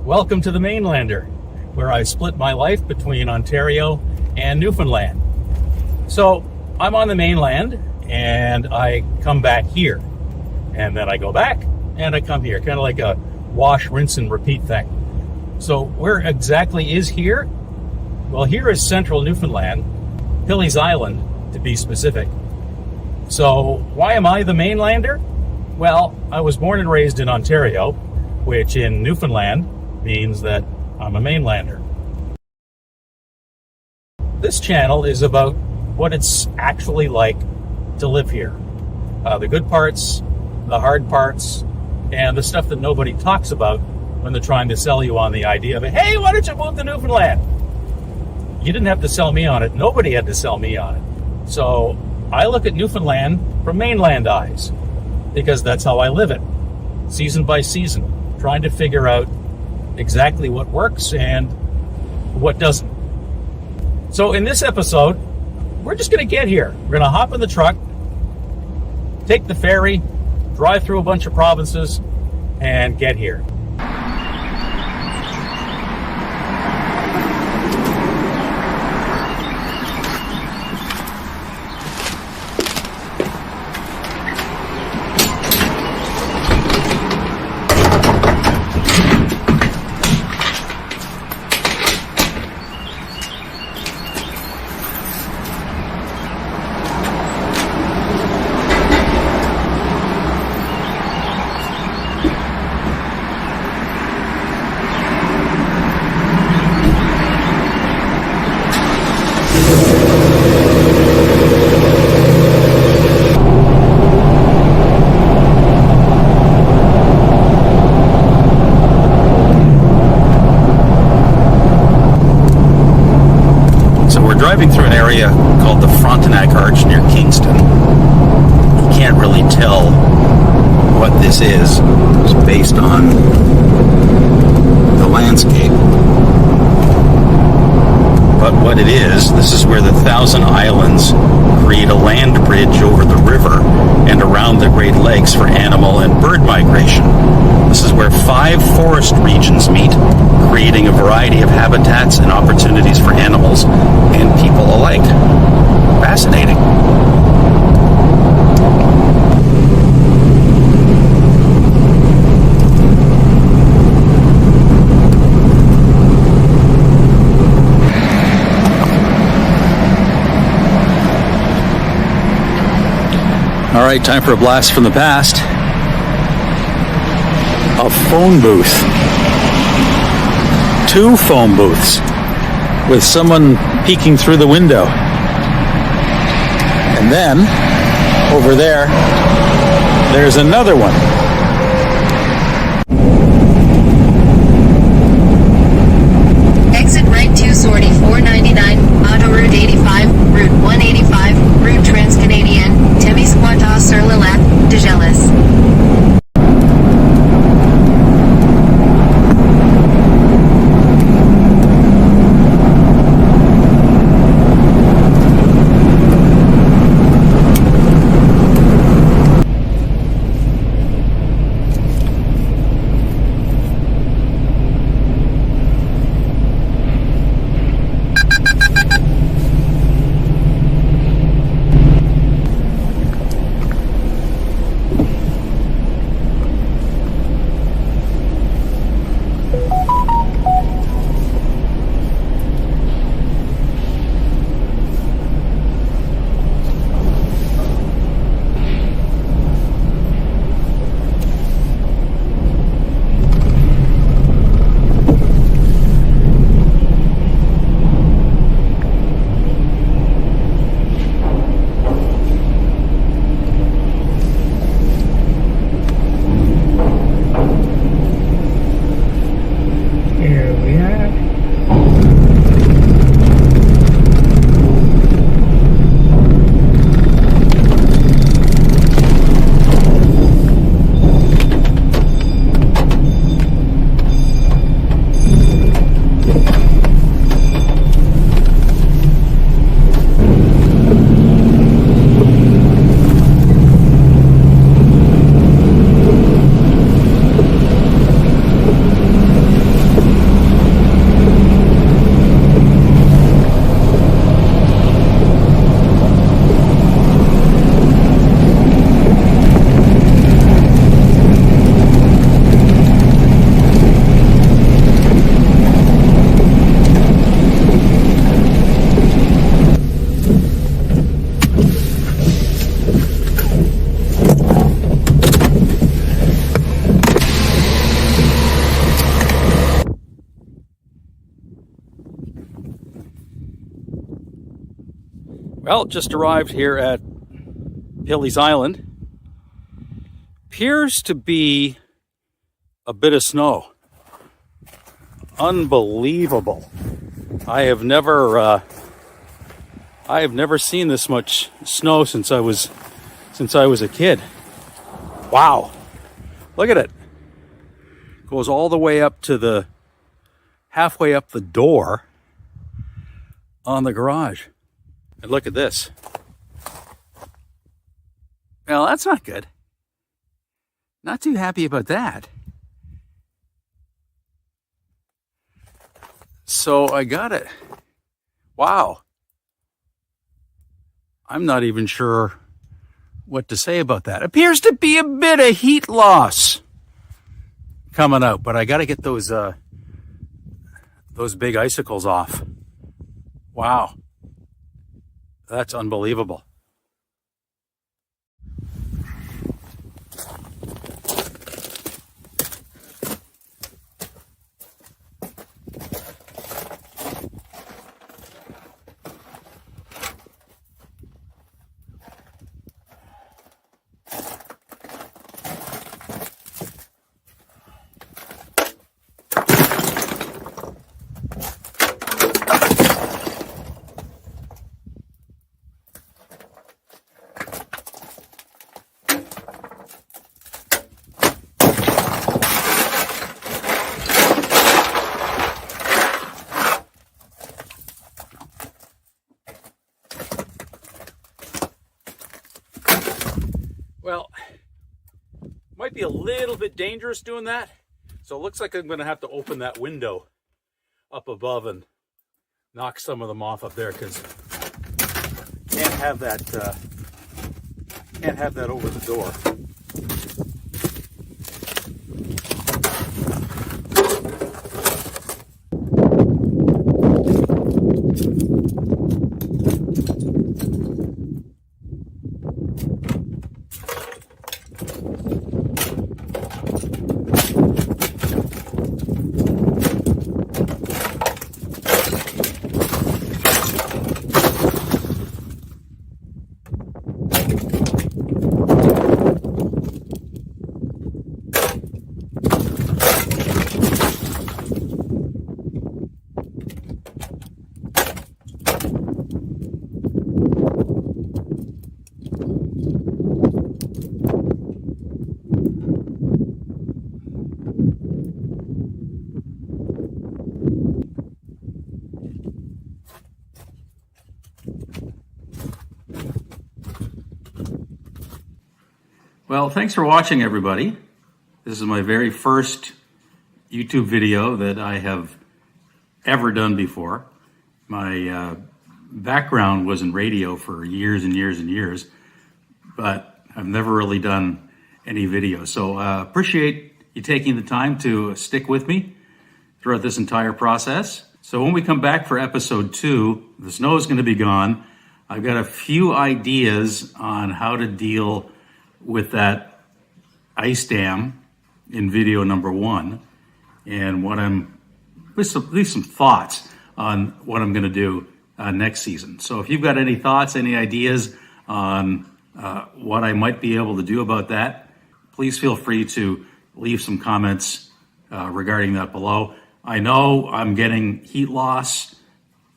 Welcome to the Mainlander, where I split my life between Ontario and Newfoundland. So I'm on the mainland and I come back here, and then I go back and I come here, kind of like a wash, rinse, and repeat thing. So where exactly is here? Well, here is central Newfoundland, Hilly's Island to be specific. So why am I the Mainlander? Well, I was born and raised in Ontario, which in Newfoundland means that I'm a Mainlander. This channel is about what it's actually like to live here. The good parts, the hard parts, and the stuff that nobody talks about when they're trying to sell you on the idea of, hey, why don't you move to Newfoundland? You didn't have to sell me on it. Nobody had to sell me on it. So I look at Newfoundland from mainland eyes, because that's how I live it, season by season, trying to figure out exactly what works and what doesn't. So in this episode, we're just going to get here. We're going to hop in the truck, take the ferry, drive through a bunch of provinces, and get here. Driving through an area called the Frontenac Arch near Kingston. You can't really tell what this is. It's based on the landscape. But what it is, this is where the Thousand Islands create a land bridge over the river and around the Great Lakes for animal and bird migration. This is where 5 forest regions meet, creating a variety of habitats and opportunities for animals and people alike. Fascinating. All right, time for a blast from the past. A phone booth. 2 phone booths with someone peeking through the window. And then, over there, there's another one. Exit right 2 sortie 499, Auto Route 85, Route 185, Route Trans-Canadienne, Témiscouata sur le lac de Gelis. Well, just arrived here at Hilly's Island. Appears to be a bit of snow. Unbelievable. I have never seen this much snow since I was a kid. Wow. Look at it. Goes all the way up to halfway up the door on the garage. And look at this. Well, that's not good. Not too happy about that. So I got it. Wow. I'm not even sure what to say about that. Appears to be a bit of heat loss coming out, but I got to get those big icicles off. Wow. That's unbelievable. Well, might be a little bit dangerous doing that. So it looks like I'm going to have to open that window up above and knock some of them off up there, because can't have that over the door. Well, thanks for watching, everybody. This is my very first YouTube video that I have ever done before. My background was in radio for years and years and years, but I've never really done any video. So appreciate you taking the time to stick with me throughout this entire process. So when we come back for episode 2, the snow is going to be gone. I've got a few ideas on how to deal with that ice dam in video number 1, and at least some thoughts on what I'm going to do next season. So if you've got any thoughts, any ideas on what I might be able to do about that, please feel free to leave some comments regarding that below. I know I'm getting heat loss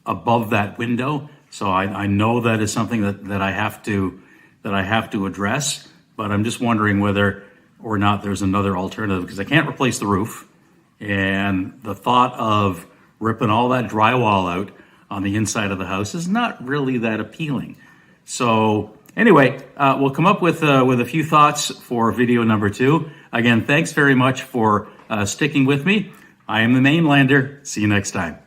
above that window, so I know that is something that I have to address. But I'm just wondering whether or not there's another alternative, because I can't replace the roof. And the thought of ripping all that drywall out on the inside of the house is not really that appealing. So anyway, we'll come up with a few thoughts for video number 2. Again, thanks very much for sticking with me. I am the Mainlander. See you next time.